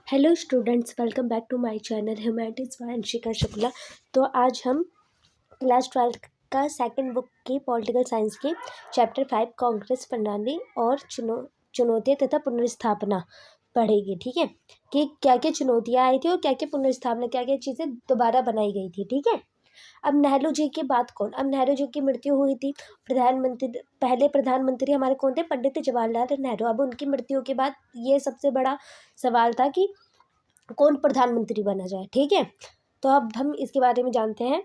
Hello students, welcome back to my channel humanities by Anshika Shukla. तो आज हम क्लास 12 का सेकंड बुक की पॉलिटिकल साइंस की चैप्टर 5 कांग्रेस प्रणाली और चुनौतियाँ तथा पुनर्स्थापना पढ़ेगी। ठीक है, कि क्या क्या चुनौतियाँ आई थी और क्या क्या पुनर्स्थापना, क्या क्या चीज़ें दोबारा बनाई गई थी। ठीक है, अब नेहरू जी की बात कौन, अब नेहरू जी की मृत्यु हुई थी। पहले प्रधानमंत्री हमारे कौन थे? पंडित जवाहरलाल नेहरू। अब उनकी मृत्यु के बाद ये सबसे बड़ा सवाल था कि कौन प्रधानमंत्री बना जाए। ठीक है, तो अब हम इसके बारे में जानते हैं।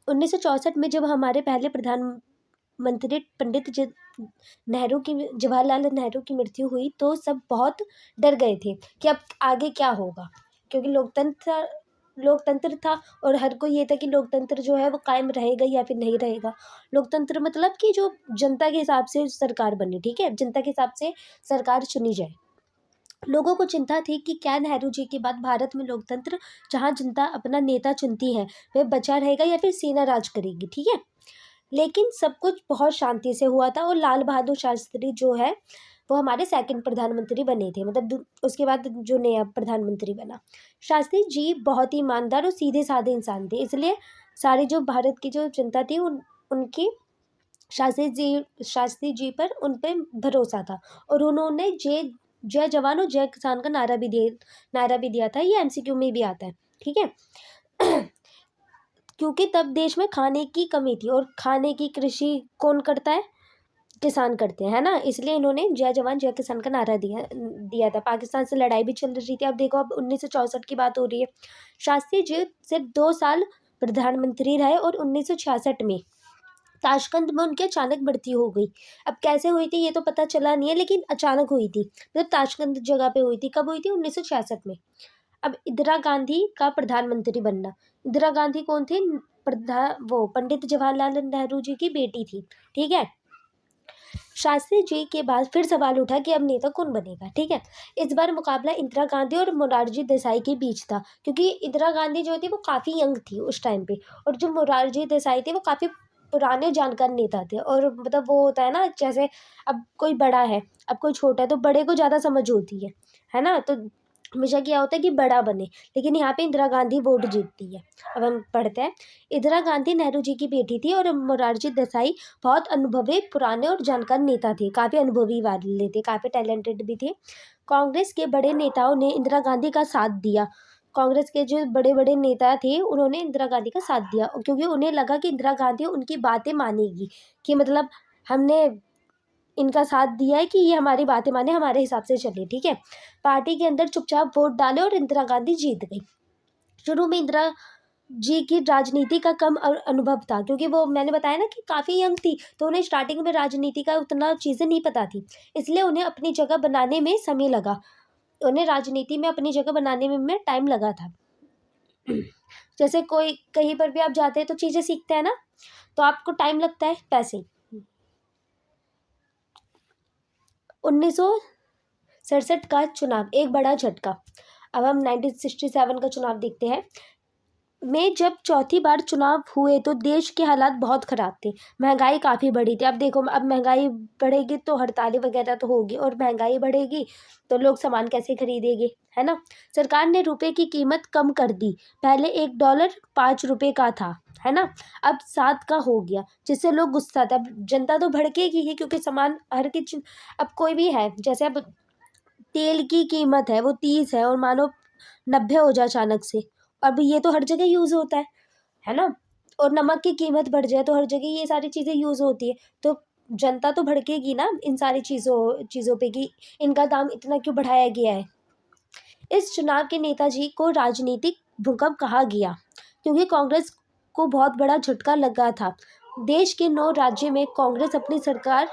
1964 में जब हमारे पहले प्रधानमंत्री जवाहरलाल नेहरू की मृत्यु हुई तो सब बहुत डर गए थे कि अब आगे क्या होगा, क्योंकि लोकतंत्र था और हर कोई ये था कि लोकतंत्र जो है वो कायम रहेगा या फिर नहीं रहेगा। लोकतंत्र मतलब कि जो जनता के हिसाब से सरकार बने। ठीक है, जनता के हिसाब से सरकार चुनी जाए। लोगों को चिंता थी कि क्या नेहरू जी के बाद भारत में लोकतंत्र, जहां जनता अपना नेता चुनती है, वह बचा रहेगा या फिर सेना राज करेगी। ठीक है, लेकिन सब कुछ बहुत शांति से हुआ था और लाल बहादुर शास्त्री जो है वो हमारे सेकंड प्रधानमंत्री बने थे, मतलब उसके बाद जो नया प्रधानमंत्री बना। शास्त्री जी बहुत ही ईमानदार और सीधे साधे इंसान थे, इसलिए सारी जो भारत की जो जनता थी उनकी शास्त्री जी पर उन पे भरोसा था और उन्होंने जय जय जवान और जय किसान का नारा भी दिया था। ये एमसीक्यू में भी आता है। ठीक है, क्योंकि तब देश में खाने की कमी थी और खाने की कृषि कौन करता है? किसान करते हैं, है ना। इसलिए इन्होंने जय जवान जय किसान का नारा दिया था। पाकिस्तान से लड़ाई भी चल रही थी। अब देखो, अब 1964 की बात हो रही है। शास्त्री जी सिर्फ 2 साल प्रधानमंत्री रहे और 1966 में ताशकंद में उनकी अचानक मृत्यु हो गई। अब कैसे हुई थी ये तो पता चला नहीं है, लेकिन अचानक हुई थी, मतलब ताशकंद जगह पे हुई थी। कब हुई थी? 1966 में। अब इंदिरा गांधी का प्रधानमंत्री बनना। इंदिरा गांधी कौन थी? वो पंडित जवाहरलाल नेहरू जी की बेटी थी। ठीक है, शास्त्री जी के बाद फिर सवाल उठा कि अब नेता कौन बनेगा। ठीक है, इस बार मुकाबला इंदिरा गांधी और मोरारजी देसाई के बीच था, क्योंकि इंदिरा गांधी जो थी वो काफ़ी यंग थी उस टाइम पे, और जो मोरारजी देसाई थे वो काफ़ी पुराने जानकार नेता थे। और मतलब वो होता है ना, जैसे अब कोई बड़ा है, अब कोई छोटा है, तो बड़े को ज़्यादा समझ होती है ना। तो हमेशा क्या होता है कि बड़ा बने, लेकिन यहाँ पे इंदिरा गांधी वोट जीतती है। अब हम पढ़ते हैं। इंदिरा गांधी नेहरू जी की बेटी थी और मोरारजी देसाई बहुत अनुभवी, पुराने और जानकार नेता थे, काफ़ी अनुभवी वाले थे, काफ़ी टैलेंटेड भी थे। कांग्रेस के बड़े नेताओं ने इंदिरा गांधी का साथ दिया। कांग्रेस के जो बड़े बड़े नेता थे उन्होंने इंदिरा गांधी का साथ दिया, क्योंकि उन्हें लगा कि इंदिरा गांधी उनकी बातें मानेगी, कि मतलब हमने इनका साथ दिया है कि ये हमारी बातें माने, हमारे हिसाब से चले। ठीक है, पार्टी के अंदर चुपचाप वोट डाले और इंदिरा गांधी जीत गई। शुरू में इंदिरा जी की राजनीति का कम अनुभव था, क्योंकि वो मैंने बताया ना कि काफ़ी यंग थी, तो उन्हें स्टार्टिंग में राजनीति का उतना चीज़ें नहीं पता थी, इसलिए उन्हें अपनी जगह बनाने में समय लगा। उन्हें राजनीति में अपनी जगह बनाने में टाइम लगा था। जैसे कोई कहीं पर भी आप जाते हैं तो चीज़ें सीखते हैं ना, तो आपको टाइम लगता है पैसे। 1967 का चुनाव एक बड़ा झटका। अब हम 1967 का चुनाव देखते हैं। में जब चौथी बार चुनाव हुए तो देश के हालात बहुत ख़राब थे। महंगाई काफ़ी बढ़ी थी। अब देखो, अब महंगाई बढ़ेगी तो हड़तालें वगैरह तो होगी, और महंगाई बढ़ेगी तो लोग सामान कैसे खरीदेंगे, है ना। सरकार ने रुपए की कीमत कम कर दी। पहले $1 5 रुपये का था, है ना, अब 7 का हो गया, जिससे लोग गुस्सा था। अब जनता तो भड़केगी ही, क्योंकि सामान हर की अब कोई भी है, जैसे अब तेल की कीमत है वो 30 है और मानो 90 हो जाए अचानक से। अब ये तो हर जगह यूज़ होता है ना। और नमक की कीमत बढ़ जाए तो हर जगह ये सारी चीज़ें यूज़ होती है, तो जनता तो भड़केगी ना इन सारी चीज़ों पे कि इनका दाम इतना क्यों बढ़ाया गया है। इस चुनाव के नेताजी को राजनीतिक भूकंप कहा गया, क्योंकि कांग्रेस को बहुत बड़ा झटका लगा था। देश के 9 राज्यों में कांग्रेस अपनी सरकार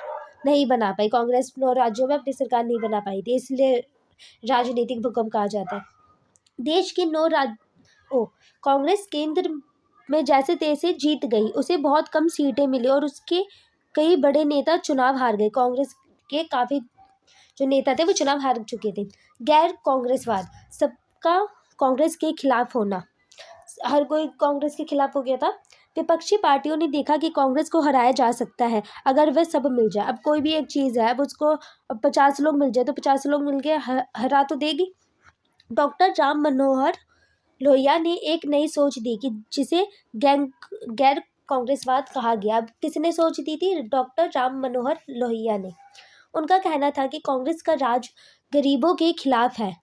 नहीं बना पाई। कांग्रेस 9 राज्यों में अपनी सरकार नहीं बना पाई थी, इसलिए राजनीतिक भूकंप कहा जाता है। देश के 9 कांग्रेस केंद्र में जैसे तैसे जीत गई, उसे बहुत कम सीटें मिली और उसके कई बड़े नेता चुनाव हार गए। कांग्रेस के काफ़ी जो नेता थे वो चुनाव हार चुके थे। गैर कांग्रेसवाद, सबका कांग्रेस के खिलाफ होना, हर कोई कांग्रेस के खिलाफ हो गया था। विपक्षी पार्टियों ने देखा कि कांग्रेस को हराया जा सकता है अगर वह सब मिल जाए। अब कोई भी एक चीज़ है, अब उसको 50 लोग मिल जाए तो 50 लोग मिल के हरा तो देगी। डॉक्टर राम मनोहर लोहिया ने एक नई सोच दी कि जिसे गैर कांग्रेसवाद कहा गया। अब किसने सोच दी थी? डॉक्टर राम मनोहर लोहिया ने। उनका कहना था कि कांग्रेस का राज गरीबों के खिलाफ है,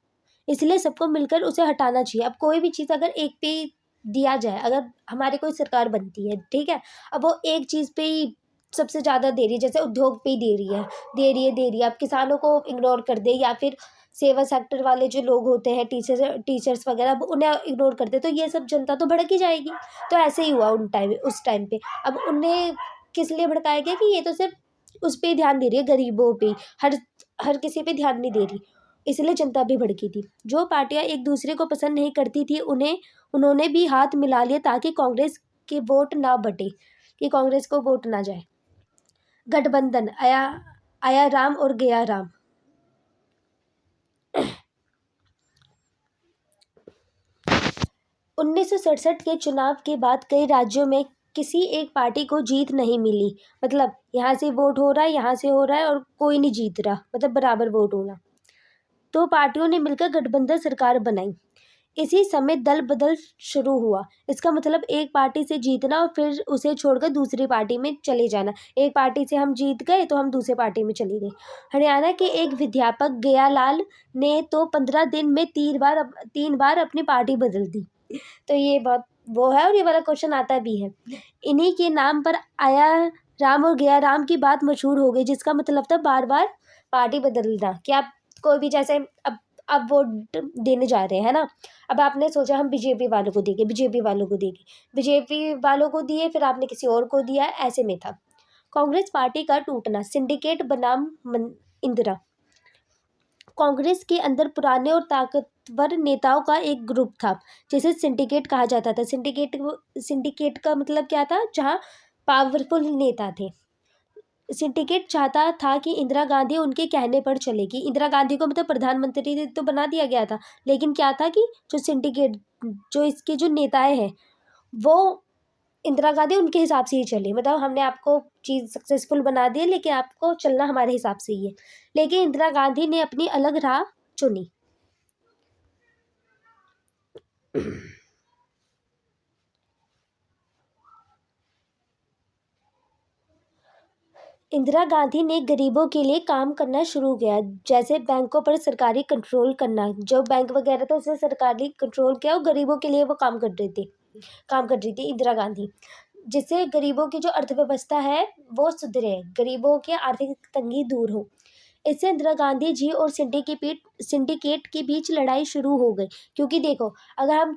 इसलिए सबको मिलकर उसे हटाना चाहिए। अब कोई भी चीज़ अगर एक पे ही दिया जाए, अगर हमारी कोई सरकार बनती है, ठीक है, अब वो एक चीज़ पे ही सबसे ज़्यादा दे रही है, जैसे उद्योग पे ही दे रही है, अब किसानों को इग्नोर कर दे, या फिर सेवा सेक्टर वाले जो लोग होते हैं, टीचर्स वगैरह, अब उन्हें इग्नोर कर दे, तो ये सब जनता तो भड़क ही जाएगी। तो ऐसे ही हुआ उस टाइम पे। अब उन्हें किस लिए भड़काया गया कि ये तो सिर्फ उस पे ही ध्यान दे रही है, गरीबों पे, हर हर किसी पे ध्यान नहीं दे रही, इसलिए जनता भी भड़की थी। जो पार्टियां एक दूसरे को पसंद नहीं करती थी, उन्होंने भी हाथ मिला लिए ताकि कांग्रेस के वोट ना बटे, कि कांग्रेस को वोट ना जाए। गठबंधन आया आया राम और गया राम। 1967 के चुनाव के बाद कई राज्यों में किसी एक पार्टी को जीत नहीं मिली। मतलब यहाँ से वोट हो रहा है, यहाँ से हो रहा है, और कोई नहीं जीत रहा, मतलब बराबर वोट होना। तो पार्टियों ने मिलकर गठबंधन सरकार बनाई। इसी समय दल बदल शुरू हुआ। इसका मतलब एक पार्टी से जीतना और फिर उसे छोड़कर दूसरी पार्टी में चले जाना। एक पार्टी से हम जीत गए तो हम दूसरे पार्टी में चले गए। हरियाणा के एक विधायक गयालाल ने तो 15 दिन में 3 बार अपनी पार्टी बदल दी। तो ये बहुत वो है, और ये वाला क्वेश्चन आता भी है। इन्हीं के नाम पर आया राम और गया राम की बात मशहूर हो गई, जिसका मतलब था बार बार पार्टी बदलना। कि आप कोई भी, जैसे अब वोट देने जा रहे हैं ना, अब आपने सोचा हम बीजेपी वालों को देंगे, बीजेपी वालों को दिए, फिर आपने किसी और को दिया, ऐसे में था। कांग्रेस पार्टी का टूटना, सिंडिकेट बनाम इंदिरा। कांग्रेस के अंदर पुराने और ताकतवर नेताओं का एक ग्रुप था, जिसे सिंडिकेट कहा जाता था। सिंडिकेट का मतलब क्या था? जहाँ पावरफुल नेता थे। सिंडिकेट चाहता था कि इंदिरा गांधी उनके कहने पर चलेगी। इंदिरा गांधी को मतलब प्रधानमंत्री तो बना दिया गया था, लेकिन क्या था कि जो इसके जो नेताएं हैं, वो इंदिरा गांधी उनके हिसाब से ही चले। मतलब हमने आपको चीज़ सक्सेसफुल बना दी है, लेकिन आपको चलना हमारे हिसाब से ही है। लेकिन इंदिरा गांधी ने अपनी अलग राह चुनी। इंदिरा गांधी ने गरीबों के लिए काम करना शुरू किया, जैसे बैंकों पर सरकारी कंट्रोल करना। जो बैंक वगैरह था उसे सरकारी कंट्रोल किया, और गरीबों के लिए वो काम कर रही थी इंदिरा गांधी, जिससे गरीबों की जो अर्थव्यवस्था है वो सुधरे, गरीबों की आर्थिक तंगी दूर हो। इससे इंदिरा गांधी जी और सिंडिकेट के बीच लड़ाई शुरू हो गई। क्योंकि देखो, अगर हम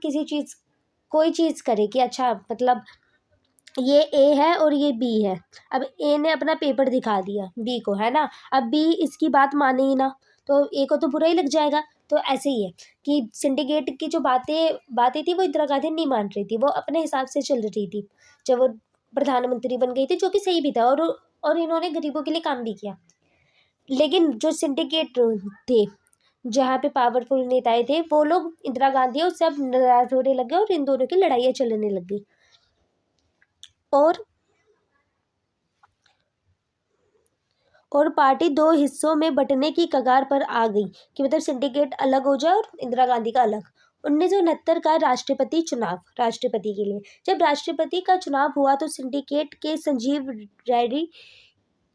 कोई चीज़ करें कि अच्छा, मतलब ये ए है और ये बी है, अब ए ने अपना पेपर दिखा दिया बी को, है ना, अब बी इसकी बात माने ही ना, तो ए को तो बुरा ही लग जाएगा। तो ऐसे ही है कि सिंडिकेट की जो बातें थी वो इंदिरा गांधी नहीं मान रही थी, वो अपने हिसाब से चल रही थी जब वो प्रधानमंत्री बन गई थी, जो कि सही भी था, और इन्होंने गरीबों के लिए काम भी किया। लेकिन जो सिंडिकेट थे, जहाँ पे पावरफुल नेताएं थे, वो लोग इंदिरा गांधी और सब नाराज होने लगे, और इन दोनों की लड़ाइयाँ चलने लग गई। और पार्टी दो हिस्सों में बंटने की कगार पर आ गई, कि मतलब सिंडिकेट अलग हो जाए और इंदिरा गांधी का अलग। 1969 का राष्ट्रपति के लिए जब राष्ट्रपति का चुनाव हुआ, तो सिंडिकेट के संजीव रेड्डी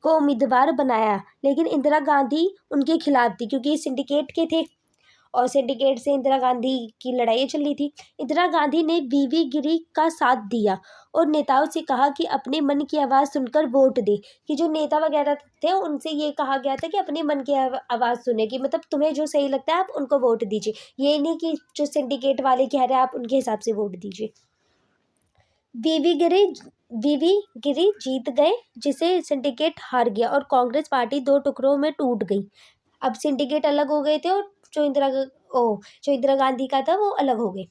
को उम्मीदवार बनाया, लेकिन इंदिरा गांधी उनके खिलाफ थी, क्योंकि सिंडिकेट के थे, और सिंडिकेट से इंदिरा गांधी की लड़ाई चल रही थी। इंदिरा गांधी ने वीवी गिरी का साथ दिया, और नेताओं से कहा कि अपने मन की आवाज़ सुनकर वोट दे। कि जो नेता वगैरह थे, उनसे ये कहा गया था कि अपने मन की आवाज़ सुने, कि मतलब तुम्हें जो सही लगता है आप उनको वोट दीजिए, ये नहीं कि जो सिंडिकेट वाले कह रहे हैं आप उनके हिसाब से वोट दीजिए। वीवी गिरी वीवी गिरी जीत गए, जिसे सिंडिकेट हार गया, और कांग्रेस पार्टी दो टुकड़ों में टूट गई। अब सिंडिकेट अलग हो गए थे, और जो इंदिरा गांधी का था वो अलग हो गए।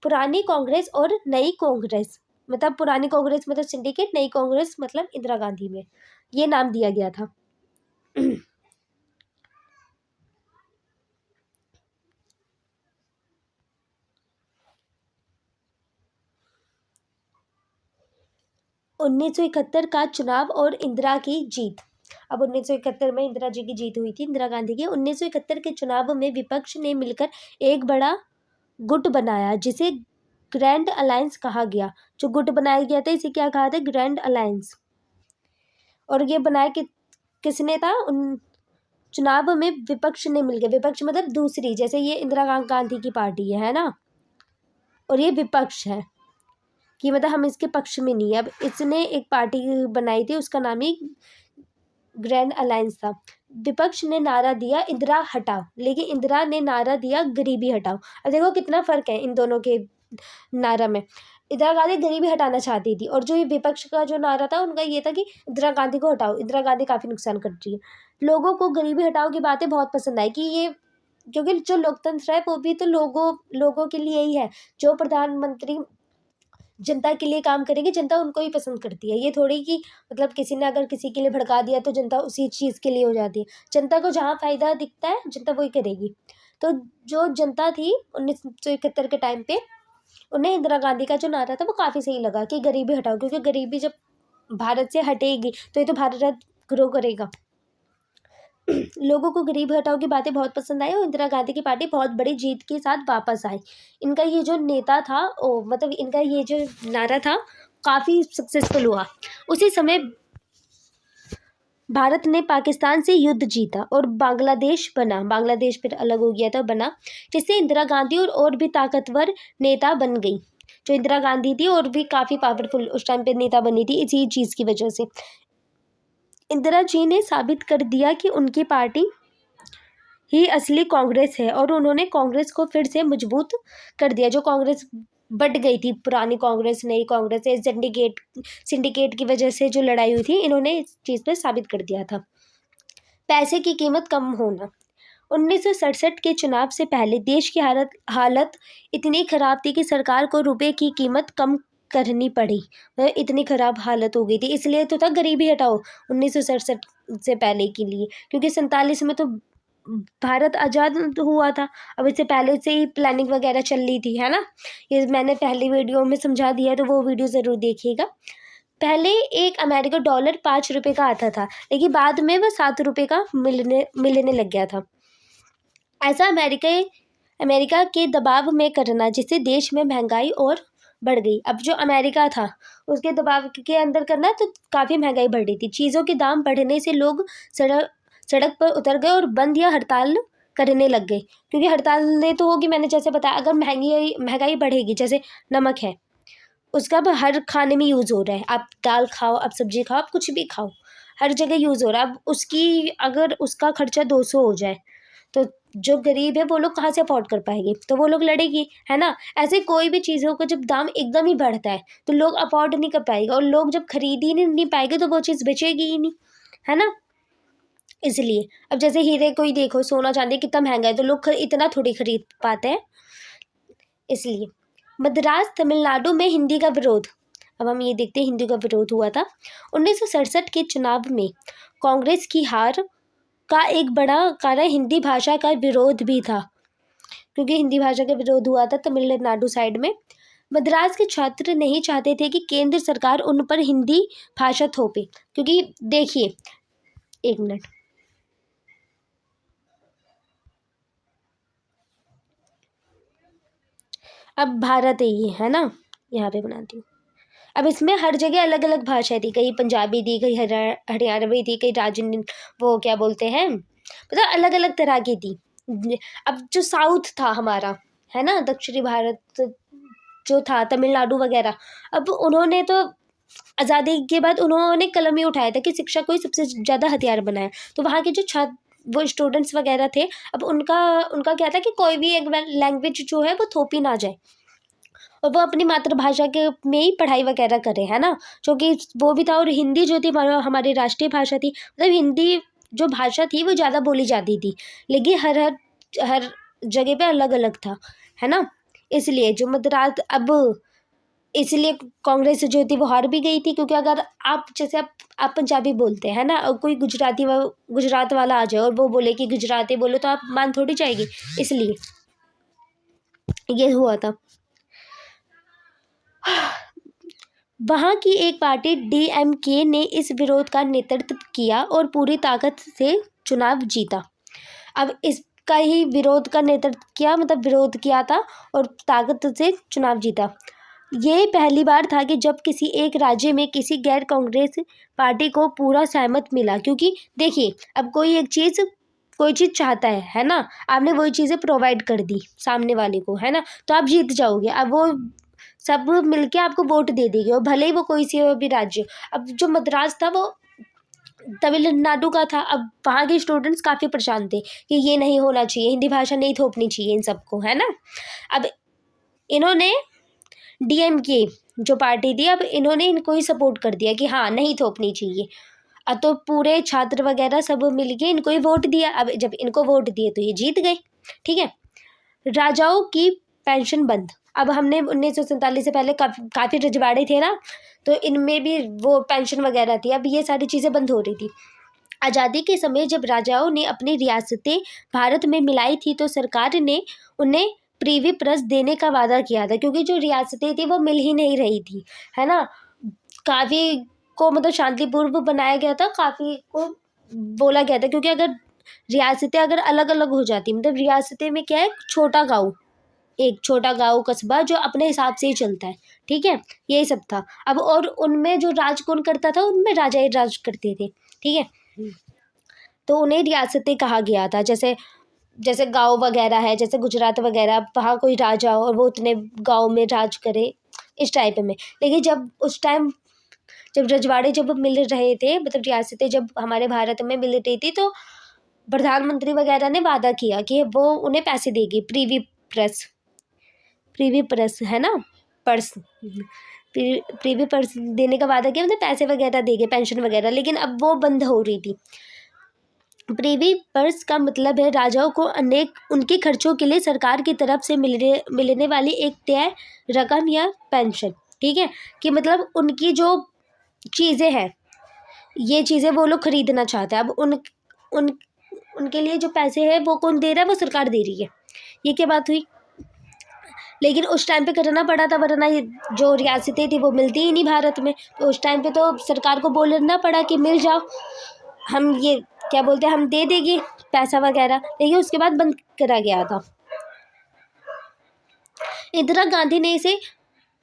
पुरानी कांग्रेस और नई कांग्रेस, मतलब पुरानी कांग्रेस मतलब सिंडिकेट, नई कांग्रेस मतलब इंदिरा गांधी में ये नाम दिया गया था। 1971 का चुनाव और इंदिरा की जीत। अब 1971 में इंदिरा जी की जीत हुई थी, इंदिरा गांधी की। 1971 के चुनाव में विपक्ष ने मिलकर एक बड़ा गुट बनाया जिसे ग्रैंड अलायंस कहा गया। जो गुट बनाया गया था इसे क्या कहा था? Grand alliance. और ये बनाया किसने था? उन चुनाव में विपक्ष ने मिलकर, विपक्ष मतलब दूसरी, जैसे ये इंदिरा गांधी की पार्टी है ना, और ये विपक्ष है कि मतलब हम इसके पक्ष में नहीं है। अब इसने एक पार्टी बनाई थी, उसका नाम ही ग्रैंड अलायंस था। विपक्ष ने नारा दिया इंदिरा हटाओ, लेकिन इंदिरा ने नारा दिया गरीबी हटाओ। अब देखो कितना फर्क है इन दोनों के नारा में। इंदिरा गांधी गरीबी हटाना चाहती थी और जो ये विपक्ष का जो नारा था उनका ये था कि इंदिरा गांधी को हटाओ, इंदिरा गांधी काफी नुकसान कर रही है। लोगों को गरीबी हटाओ की बातें बहुत पसंद आई कि ये, क्योंकि जो लोकतंत्र है वो भी तो लोगों के लिए ही है। जो प्रधानमंत्री जनता के लिए काम करेगी, जनता उनको ही पसंद करती है। ये थोड़ी कि मतलब किसी ने अगर किसी के लिए भड़का दिया तो जनता उसी चीज़ के लिए हो जाती है। जनता को जहाँ फ़ायदा दिखता है जनता वही करेगी। तो जो जनता थी 1971 के टाइम पे, उन्हें इंदिरा गांधी का जो नारा था वो काफ़ी सही लगा कि गरीबी हटाओ, क्योंकि गरीबी जब भारत से हटेगी तो ये तो भारत ग्रो करेगा। लोगों को गरीब हटाओ की बातें बहुत पसंद आई और इंदिरा गांधी की पार्टी बहुत बड़ी जीत के साथ वापस आई। इनका ये जो नेता था मतलब इनका ये जो नारा था काफ़ी सक्सेसफुल हुआ। उसी समय भारत ने पाकिस्तान से युद्ध जीता और बांग्लादेश बना। बांग्लादेश फिर अलग हो गया था, बना, जिससे इंदिरा गांधी और भी ताकतवर नेता बन गई। जो इंदिरा गांधी थी और भी काफ़ी पावरफुल उस टाइम पे नेता बनी थी इसी चीज़ की वजह से। इंदिरा जी ने साबित कर दिया कि उनकी पार्टी ही असली कांग्रेस है और उन्होंने कांग्रेस को फिर से मजबूत कर दिया। जो कांग्रेस बट गई थी, पुरानी कांग्रेस नई कांग्रेस, सिंडिकेट की वजह से जो लड़ाई हुई थी, इन्होंने इस चीज़ पे साबित कर दिया था। पैसे की कीमत कम होना। 1967 के चुनाव से पहले देश की हालत इतनी खराब थी कि सरकार को रुपए की कीमत कम करनी पड़ी। मतलब इतनी खराब हालत हो गई थी, इसलिए तो था गरीबी हटाओ 1967 से पहले के लिए, क्योंकि 47 में तो भारत आज़ाद हुआ था। अब इससे पहले से ही प्लानिंग वगैरह चल रही थी, है ना। ये मैंने पहली वीडियो में समझा दिया है, तो वो वीडियो ज़रूर देखिएगा। पहले एक अमेरिका डॉलर 5 रुपये का आता था, लेकिन बाद में वह 7 रुपये का मिलने लग गया था। ऐसा अमेरिका के दबाव में करना, जिससे देश में महंगाई और बढ़ गई। अब जो अमेरिका था उसके दबाव के अंदर करना तो काफ़ी महंगाई बढ़ रही थी। चीज़ों के दाम बढ़ने से लोग सड़क पर उतर गए और बंद या हड़ताल करने लग गए, क्योंकि हड़ताल तो होगी, मैंने जैसे बताया, अगर महंगाई बढ़ेगी, जैसे नमक है उसका अब हर खाने में यूज़ हो रहा है। आप दाल खाओ, आप सब्जी खाओ, आप कुछ भी खाओ, हर जगह यूज़ हो रहा है। अब अगर उसका खर्चा 200 हो जाए तो जो गरीब है वो लोग कहाँ से अफोर्ड कर पाएंगे, तो वो लोग लड़ेगी, है ना। ऐसे कोई भी चीज़ों का जब दाम एकदम ही बढ़ता है तो लोग अफोर्ड नहीं कर पाएंगे, और लोग जब खरीद ही नहीं पाएंगे तो वो चीज़ बेचेगी ही नहीं, है ना। इसलिए अब जैसे हीरे को ही देखो, सोना चांदी कितना महंगा है तो लोग इतना थोड़ी खरीद पाते हैं। इसलिए मद्रास तमिलनाडु में हिंदी का विरोध। अब हम ये देखते हैं हिंदी का विरोध हुआ था 1967 के चुनाव में। कांग्रेस की हार का एक बड़ा कारण हिंदी भाषा का विरोध भी था, क्योंकि हिंदी भाषा का विरोध हुआ था तमिलनाडु साइड में। मद्रास के छात्र नहीं चाहते थे कि केंद्र सरकार उन पर हिंदी भाषा थोपे, क्योंकि देखिए, एक मिनट, अब भारत है ये, है ना, यहाँ पे बनाती हूँ। अब इसमें हर जगह अलग अलग भाषा थी, कहीं पंजाबी थी, कहीं हरियाणवी थी, कहीं वो क्या बोलते हैं, मतलब अलग अलग तरह की थी। अब जो साउथ था हमारा, है ना, दक्षिणी भारत जो था, तमिलनाडु वगैरह, अब उन्होंने तो आज़ादी के बाद उन्होंने कलम ही उठाया था कि शिक्षा को ही सबसे ज़्यादा हथियार बनाया। तो वहाँ के जो छात्र, वो स्टूडेंट्स वगैरह थे, अब उनका उनका क्या था कि कोई भी एक लैंग्वेज जो है वो थोपी ना जाए और वो अपनी मातृभाषा के में ही पढ़ाई वगैरह करे, है ना। जो कि वो भी था, और हिंदी जो थी हमारी राष्ट्रीय भाषा थी, मतलब हिंदी जो भाषा थी वो ज़्यादा बोली जाती थी, लेकिन हर जगह पे अलग अलग था, है ना। इसलिए जो मद्रास, अब इसलिए कांग्रेस जो थी वो हार भी गई थी, क्योंकि अगर आप जैसे आप पंजाबी बोलते हैं ना, और कोई गुजरात वाला आ जाए और वो बोले कि गुजराती बोलो, तो आप मान थोड़ी जाएगी। इसलिए ये हुआ था। वहाँ की एक पार्टी DMK ने इस विरोध का नेतृत्व किया और पूरी ताकत से चुनाव जीता। अब इसका ही विरोध का नेतृत्व किया, मतलब विरोध किया था और ताकत से चुनाव जीता। ये पहली बार था कि जब किसी एक राज्य में किसी गैर कांग्रेस पार्टी को पूरा सहमत मिला, क्योंकि देखिए अब कोई चीज़ चाहता है ना, आपने वही चीज़ें प्रोवाइड कर दी सामने वाले को, है ना, तो आप जीत जाओगे। अब वो सब मिलके आपको वोट दे देंगे और भले ही वो कोई सी भी राज्य। अब जो मद्रास था वो तमिलनाडु का था। अब वहाँ के स्टूडेंट्स काफ़ी परेशान थे कि ये नहीं होना चाहिए, हिंदी भाषा नहीं थोपनी चाहिए इन सबको, है ना। अब इन्होंने DMK जो पार्टी थी, अब इन्होंने इनको ही सपोर्ट कर दिया कि हाँ नहीं थोपनी चाहिए। अब तो पूरे छात्र वगैरह सब मिलके इनको ही वोट दिया। अब जब इनको वोट दिए तो ये जीत गए, ठीक है। राजाओं की पेंशन बंद। अब हमने 1947 से पहले काफ़ी रजवाड़े थे ना, तो इनमें भी वो पेंशन वगैरह थी। अब ये सारी चीज़ें बंद हो रही थी। आज़ादी के समय जब राजाओं ने अपनी रियासतें भारत में मिलाई थी तो सरकार ने उन्हें प्रीवी प्रेस देने का वादा किया था, क्योंकि जो रियासतें थी वो मिल ही नहीं रही थी, है ना। काफ़ी को मतलब शांतिपूर्व बनाया गया था, काफ़ी को बोला गया था, क्योंकि अगर रियासतें अगर अलग अलग हो जाती, मतलब रियासतें में क्या है, एक छोटा गाँव कस्बा जो अपने हिसाब से ही चलता है, ठीक है, यही सब था। अब और उनमें जो राज कौन करता था, उनमें राजा ही राज करते थे, ठीक है। तो उन्हें रियासतें कहा गया था। जैसे गाँव वगैरह है, जैसे गुजरात वगैरह, वहाँ कोई राजा हो और वो उतने गाँव में राज करे, इस टाइप में। लेकिन जब उस टाइम जब रजवाड़े जब मिल रहे थे, मतलब रियासतें जब हमारे भारत में मिल रही थी, तो प्रधानमंत्री वगैरह ने वादा किया कि वो उन्हें पैसे देगी, प्रीवी प्रेस है ना, पर्स, प्रीवी पर्स देने का वादा किया, मतलब पैसे वगैरह देंगे, पेंशन वगैरह। लेकिन अब वो बंद हो रही थी। प्रीवी पर्स का मतलब है राजाओं को अनेक उनके खर्चों के लिए सरकार की तरफ से मिलने वाली एक तय रकम या पेंशन, ठीक है, कि मतलब उनकी जो चीज़ें हैं, ये चीज़ें वो लोग खरीदना चाहते हैं। अब उनके लिए जो पैसे हैं वो कौन दे रहा है, वो सरकार दे रही है। ये क्या बात हुई। लेकिन उस टाइम पे करना पड़ा था, वरना ये जो रियासतें थी वो मिलती ही नहीं भारत में। तो उस टाइम पे तो सरकार को बोलना पड़ा कि मिल जाओ, हम ये क्या बोलते हैं, हम दे देंगे पैसा वगैरह। लेकिन उसके बाद बंद करा गया था। इंदिरा गांधी ने इसे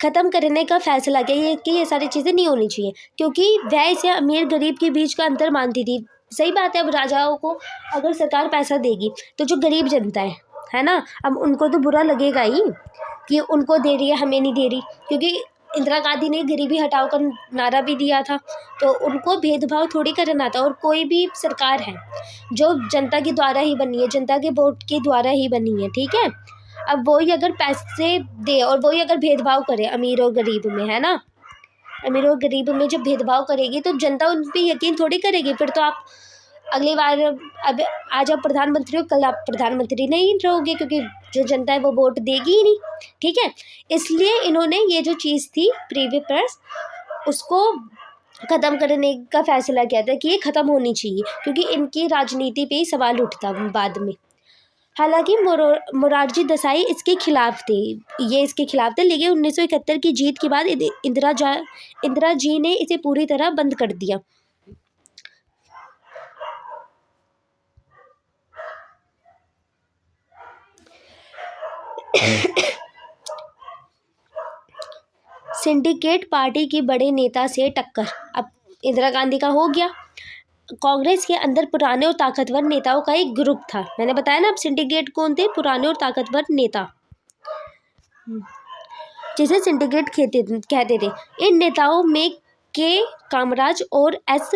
ख़त्म करने का फैसला किया कि ये सारी चीज़ें नहीं होनी चाहिए, क्योंकि वह इसे अमीर गरीब के बीच का अंतर मानती थी। सही बात है, अब राजाओं को अगर सरकार पैसा देगी तो जो गरीब जनता है ना, अब उनको तो बुरा लगेगा ही कि उनको दे रही है, हमें नहीं दे रही। क्योंकि इंदिरा गांधी ने गरीबी हटाओ का नारा भी दिया था, तो उनको भेदभाव थोड़ी करना था। और कोई भी सरकार है जो जनता के द्वारा ही बनी है, जनता के वोट के द्वारा ही बनी है, ठीक है। अब वही अगर पैसे दे और वही अगर भेदभाव करे अमीर और गरीब में, है ना, अमीर और गरीब में जब भेदभाव करेगी तो जनता उन पर यकीन थोड़ी करेगी। फिर तो आप अगली बार, अब आज आप प्रधानमंत्री हो, कल आप प्रधानमंत्री नहीं रहोगे, क्योंकि जो जनता है वो वोट देगी ही नहीं, ठीक है। इसलिए इन्होंने ये जो चीज़ थी प्रीवी प्रेस, उसको ख़त्म करने का फैसला किया था कि ये ख़त्म होनी चाहिए, क्योंकि इनकी राजनीति पे ही सवाल उठता बाद में। हालांकि मोरारजी देसाई इसके खिलाफ थे, लेकिन 1971 की जीत के बाद इंदिरा जी ने इसे पूरी तरह बंद कर दिया। सिंडिकेट पार्टी की बड़े नेता से टक्कर। अब इंदिरा गांधी का हो गया। कांग्रेस के अंदर पुराने और ताकतवर नेताओं का एक ग्रुप था। मैंने बताया ना, अब सिंडिकेट कौन थे, पुराने और ताकतवर नेता, जिसे सिंडिकेट कहते थे। इन नेताओं में के कामराज और एस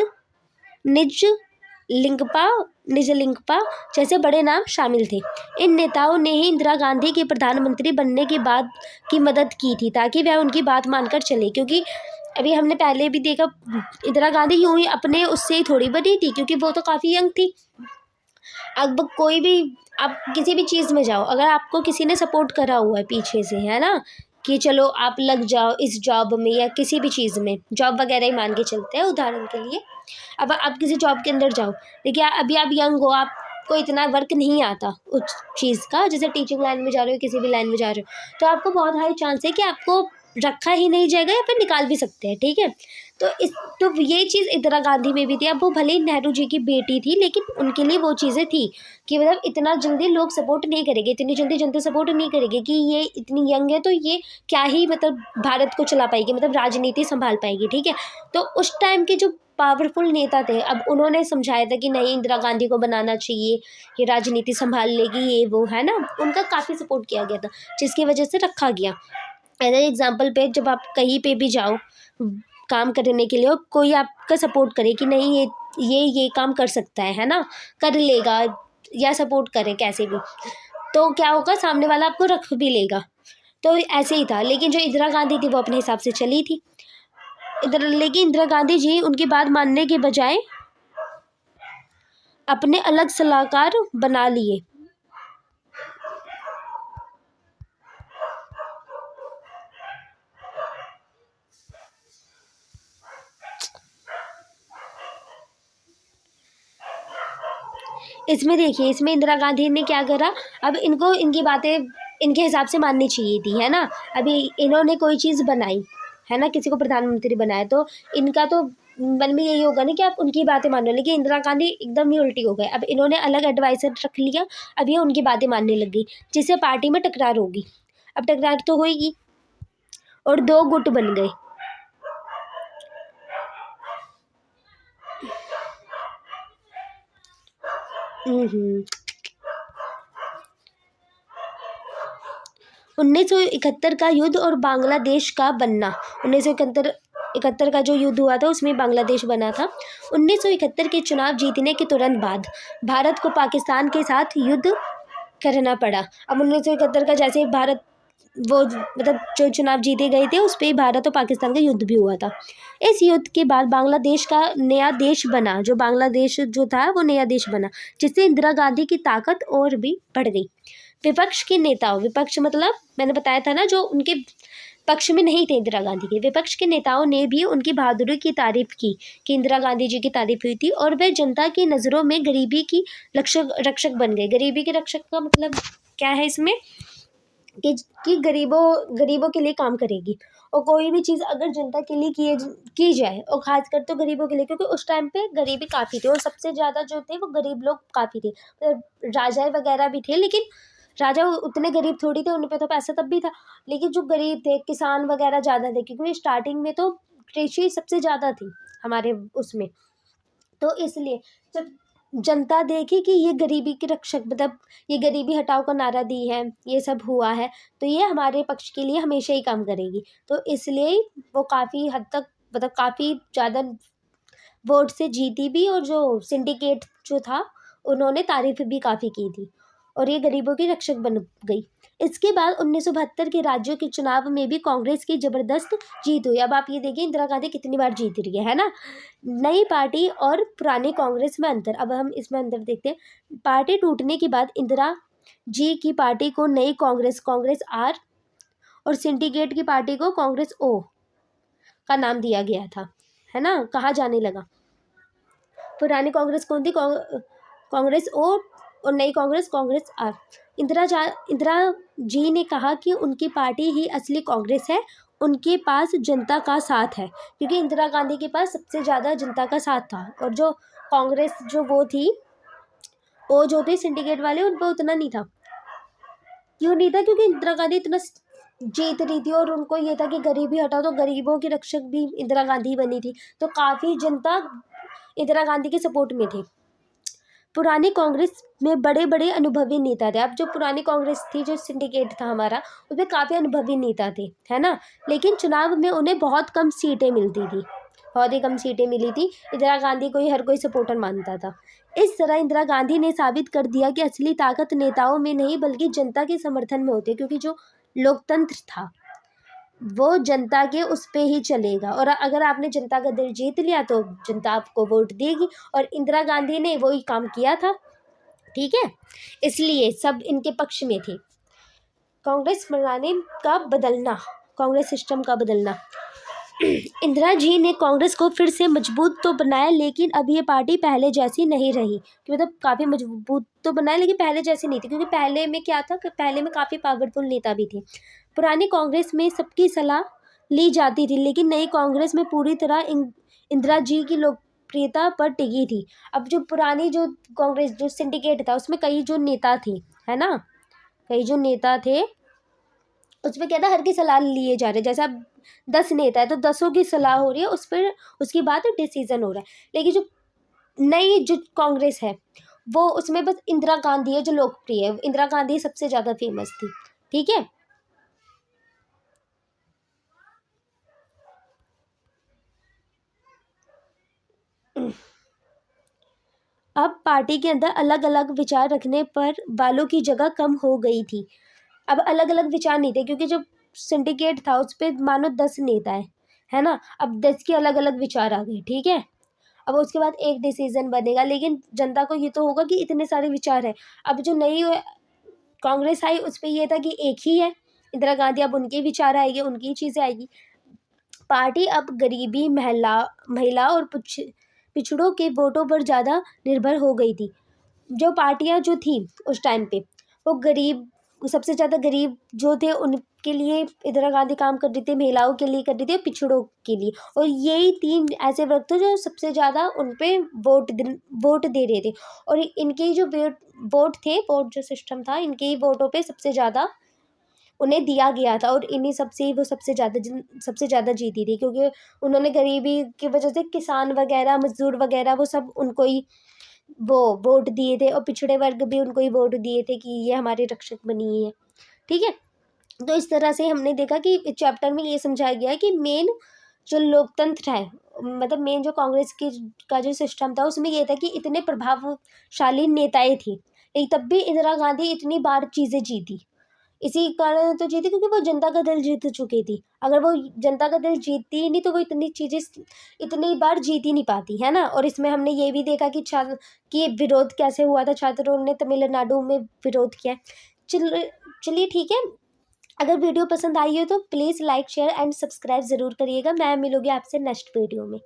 निजलिंगपा जैसे बड़े नाम शामिल थे। इन नेताओं ने ही इंदिरा गांधी के प्रधानमंत्री बनने के बाद की मदद की थी, ताकि वह उनकी बात मानकर चले। क्योंकि अभी हमने पहले भी देखा, इंदिरा गांधी यूं ही अपने उससे ही थोड़ी बनी थी, क्योंकि वो तो काफ़ी यंग थी। अब कोई भी, आप किसी भी चीज़ में जाओ, अगर आपको किसी ने सपोर्ट करा हुआ है पीछे से, है ना, कि चलो आप लग जाओ इस जॉब में या किसी भी चीज़ में, जॉब वगैरह ही मान के चलते हैं उदाहरण के लिए। अब आप किसी जॉब के अंदर जाओ, देखिए अभी आप यंग हो, आपको इतना वर्क नहीं आता उस चीज़ का, जैसे टीचिंग लाइन में जा रहे हो, किसी भी लाइन में जा रहे हो, तो आपको बहुत हाई चांस है कि आपको रखा ही नहीं जाएगा या फिर निकाल भी सकते हैं, ठीक है। तो ये चीज़ इंदिरा गांधी में भी थी। अब वो भले ही नेहरू जी की बेटी थी, लेकिन उनके लिए वो चीज़ें थी कि मतलब इतना जल्दी लोग सपोर्ट नहीं करेंगे, इतनी जल्दी जनता सपोर्ट नहीं करेगी कि ये इतनी यंग है तो ये क्या ही मतलब भारत को चला पाएगी, मतलब राजनीति संभाल पाएगी, ठीक है। तो उस टाइम के जो पावरफुल नेता थे, अब उन्होंने समझाया था कि नहीं, इंदिरा गांधी को बनाना चाहिए, ये राजनीति संभाल लेगी, ये वो, है ना। उनका काफ़ी सपोर्ट किया गया था, जिसकी वजह से रखा गया। एज एग्जाम्पल पे जब आप कहीं पे भी जाओ काम करने के लिए और कोई आपका सपोर्ट करे कि नहीं ये काम कर सकता है ना, कर लेगा, या सपोर्ट करे कैसे भी, तो क्या होगा, सामने वाला आपको रख भी लेगा। तो ऐसे ही था। लेकिन जो इंदिरा गांधी थी वो अपने हिसाब से चली थी। लेकिन इंदिरा गांधी जी उनकी बात मानने के बजाय अपने अलग सलाहकार बना लिए। इसमें देखिए, इसमें इंदिरा गांधी ने क्या करा, अब इनको इनकी बातें इनके हिसाब से माननी चाहिए थी, है ना। अभी इन्होंने कोई चीज़ बनाई, है ना, किसी को प्रधानमंत्री बनाया, तो इनका तो मन में यही होगा ना कि आप उनकी बातें मानो। लेकिन इंदिरा गांधी एकदम ही उल्टी हो गए। अब इन्होंने अलग एडवाइजर रख लिया, अब ये उनकी बातें मानने लग गई, जिससे पार्टी में टकरार होगी। अब टकरार तो होगी और दो गुट बन गए। हम्म 1971 का युद्ध और बांग्लादेश का बनना। 1971 का जो युद्ध हुआ था उसमें बांग्लादेश बना था। 1971 के चुनाव जीतने के तुरंत बाद भारत को पाकिस्तान के साथ युद्ध करना पड़ा। अब 1971 का जैसे भारत वो मतलब जो चुनाव जीते गए थे, उस पर भारत और पाकिस्तान का युद्ध भी हुआ था। इस युद्ध के बाद बांग्लादेश का नया देश बना, जो बांग्लादेश जो था वो नया देश बना, जिससे इंदिरा गांधी की ताकत और भी बढ़ गई। विपक्ष के नेताओं, विपक्ष मतलब मैंने बताया था ना, जो उनके पक्ष में नहीं थे इंदिरा गांधी के, विपक्ष के नेताओं ने भी उनकी बहादुरी की तारीफ की, कि इंदिरा गांधी जी की तारीफ हुई थी, और वे जनता की नज़रों में गरीबी की रक्षक बन गए। गरीबी के रक्षक का मतलब क्या है इसमें, कि गरीबों के लिए काम करेगी, और कोई भी चीज़ अगर जनता के लिए की जाए, और खासकर तो गरीबों के लिए, क्योंकि उस टाइम पे गरीबी काफ़ी थी और सबसे ज़्यादा जो थे वो गरीब लोग काफ़ी थे। राजा वगैरह भी थे, लेकिन राजा उतने गरीब थोड़ी थे, उन पे तो पैसा तब भी था। लेकिन जो गरीब थे, किसान वगैरह ज़्यादा थे, क्योंकि स्टार्टिंग में तो कृषि सबसे ज़्यादा थी हमारे उसमें। तो इसलिए जब जनता देखी कि ये गरीबी के रक्षक, मतलब ये गरीबी हटाओ का नारा दी है, ये सब हुआ है, तो ये हमारे पक्ष के लिए हमेशा ही काम करेगी। तो इसलिए वो काफ़ी हद तक, मतलब काफ़ी ज़्यादा वोट से जीती भी, और जो सिंडिकेट जो था उन्होंने तारीफ भी काफ़ी की थी, और ये गरीबों की रक्षक बन गई। इसके बाद 1972 के राज्यों के चुनाव में भी कांग्रेस की जबरदस्त जीत हुई। अब आप ये देखिए इंदिरा गांधी कितनी बार जीत रही है ना। नई पार्टी और पुरानी कांग्रेस में अंतर, अब हम इसमें अंतर देखते हैं। पार्टी टूटने के बाद इंदिरा जी की पार्टी को नई कांग्रेस आर और सिंडिकेट की पार्टी को कांग्रेस ओ का नाम दिया गया था, है ना, कहा जाने लगा। पुरानी कांग्रेस कौन थी, कांग्रेस ओ, और नई कांग्रेस आर। इंदिरा जी ने कहा कि उनकी पार्टी ही असली कांग्रेस है, उनके पास जनता का साथ है, क्योंकि इंदिरा गांधी के पास सबसे ज़्यादा जनता का साथ था, और जो कांग्रेस जो वो थी, वो जो थे सिंडिकेट वाले, उन पर उतना नहीं था। क्यों नहीं था, क्योंकि इंदिरा गांधी इतना जीत रही थी, और उनको ये था कि गरीबी हटाओ, तो गरीबों की रक्षक भी इंदिरा गांधी बनी थी, तो काफ़ी जनता इंदिरा गांधी के सपोर्ट में थी। पुरानी कांग्रेस में बड़े बड़े अनुभवी नेता थे। अब जो पुरानी कांग्रेस थी, जो सिंडिकेट था हमारा, उसमें काफ़ी अनुभवी नेता थे, है ना। लेकिन चुनाव में उन्हें बहुत कम सीटें मिलती थी, बहुत ही कम सीटें मिली थी। इंदिरा गांधी को ही हर कोई सपोर्टर मानता था। इस तरह इंदिरा गांधी ने साबित कर दिया कि असली ताकत नेताओं में नहीं बल्कि जनता के समर्थन में होती है, क्योंकि जो लोकतंत्र था वो जनता के उस पे ही चलेगा, और अगर आपने जनता का दिल जीत लिया तो जनता आपको वोट देगी, और इंदिरा गांधी ने वही काम किया था, ठीक है। इसलिए सब इनके पक्ष में थे। कांग्रेस प्रणाली का बदलना, कांग्रेस सिस्टम का बदलना। इंदिरा जी ने कांग्रेस को फिर से मजबूत तो बनाया, लेकिन अब ये पार्टी पहले जैसी नहीं रही, कि मतलब काफ़ी मजबूत तो बनाया लेकिन पहले जैसी नहीं थी, क्योंकि पहले में क्या था कि पहले में काफ़ी पावरफुल नेता भी थे। पुरानी कांग्रेस में सबकी सलाह ली जाती थी, लेकिन नई कांग्रेस में पूरी तरह इंदिरा जी की लोकप्रियता पर टिकी थी। अब जो पुरानी जो कांग्रेस जो सिंडिकेट था उसमें कई जो नेता थे, है ना, कई जो नेता थे उसमें क्या था, हर की सलाह लिए जा रहे, जैसे अब 10 नेता है तो 10 की सलाह हो रही है, उस पर उसके बाद डिसीजन हो रहा है। लेकिन जो नई जो कांग्रेस है वो उसमें बस इंदिरा गांधी है जो लोकप्रिय है, इंदिरा गांधी सबसे ज़्यादा फेमस थी। ठीक है, अब पार्टी के अंदर अलग अलग विचार रखने पर वालों की जगह कम हो गई थी। अब अलग अलग विचार नहीं थे, क्योंकि जो सिंडिकेट था उस पर मानो 10 नेता है ना, अब 10 के अलग अलग विचार आ गए। ठीक है, अब उसके बाद एक डिसीजन बनेगा, लेकिन जनता को ये तो होगा कि इतने सारे विचार है। अब जो नई कांग्रेस आई उस पर यह था कि एक ही है इंदिरा गांधी, अब उनके विचार आएंगे, उनकी चीज़ें आएगी। पार्टी अब गरीबी, महिला और पिछड़ों के वोटों पर ज़्यादा निर्भर हो गई थी। जो पार्टियां जो थी उस टाइम पे वो गरीब, सबसे ज़्यादा गरीब जो थे उनके लिए इंदिरा गांधी काम कर रही थी, महिलाओं के लिए कर रही थी और पिछड़ों के लिए, और यही 3 ऐसे वर्ग थे जो सबसे ज़्यादा उन पे वोट दे रहे थे। और इनके जो वोट थे, वोट जो सिस्टम था, इनके ही वोटों पे सबसे ज़्यादा उन्हें दिया गया था, और इन्हीं सबसे ही वो सबसे ज़्यादा जीती थी, क्योंकि उन्होंने गरीबी की वजह से किसान वगैरह, मजदूर वगैरह वो सब उनको ही वो वोट दिए थे, और पिछड़े वर्ग भी उनको ही वोट दिए थे कि ये हमारे रक्षक बनी है। ठीक है, तो इस तरह से हमने देखा कि इस चैप्टर में ये समझाया गया है कि मेन जो लोकतंत्र है, मतलब मेन जो कांग्रेस की का जो सिस्टम था उसमें ये था कि इतने प्रभावशाली नेताएं थी, लेकिन तब भी इंदिरा गांधी इतनी बार चीज़ें जीती, इसी कारण तो जीती क्योंकि वो जनता का दिल जीत चुकी थी। अगर वो जनता का दिल जीतती ही नहीं तो वो इतनी चीज़ें इतनी बार जीत ही नहीं पाती, है ना। और इसमें हमने ये भी देखा कि छात्र कि विरोध कैसे हुआ था, छात्रों ने तमिलनाडु में विरोध किया। चलिए ठीक है, अगर वीडियो पसंद आई हो तो please like share and subscribe ज़रूर करिएगा। मैं मिलूंगी आपसे नेक्स्ट वीडियो में।